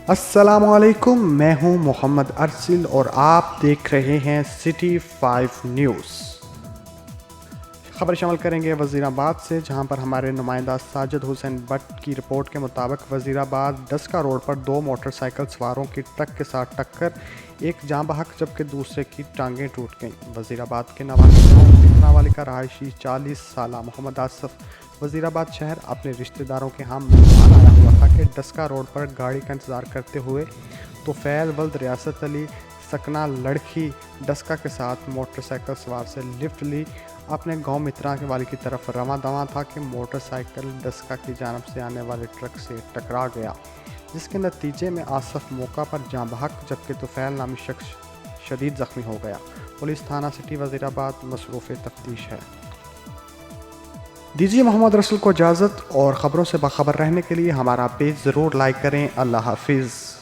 अस्सलामुअलैकुम, मैं हूं मोहम्मद अरसिल और आप देख रहे हैं सिटी 5 न्यूज़। खबर शामिल करेंगे वज़ीराबाद से, जहां पर हमारे नुमाइंदा साजिद हुसैन भट्ट की रिपोर्ट के मुताबिक वज़ीराबाद डस्का रोड पर दो मोटरसाइकिल सवारों की ट्रक के साथ टक्कर, एक जाँ बहक जबकि दूसरे की टांगें टूट गईं। वज़ीराबाद के नवाली का रहायशी 40 साला मोहम्मद आसफ वज़ीराबाद शहर अपने रिश्तेदारों के यहाँ मेहमान आया हुआ था कि डस्का रोड पर गाड़ी का इंतज़ार करते हुए तो फैज़ वल्द रियासत अली सकना लड़की डस्का के साथ मोटरसाइकिल सवार से लिफ्ट ली अपने गांव मित्रा के वाली की तरफ रवां दवा था कि मोटरसाइकिल डस्का की जानब से आने वाले ट्रक से टकरा गया, जिसके नतीजे में आसफ मौका पर जाँ बहक जबकि तुफैल नामी शख्स शदीद ज़ख्मी हो गया। पुलिस थाना सिटी वज़ीराबाद मसरूफ़ तफ्तीश है। दीजिए मोहम्मद रसूल को इजाज़त, और ख़बरों से बाखबर रहने के लिए हमारा पेज ज़रूर लाइक करें। अल्लाह हाफिज़।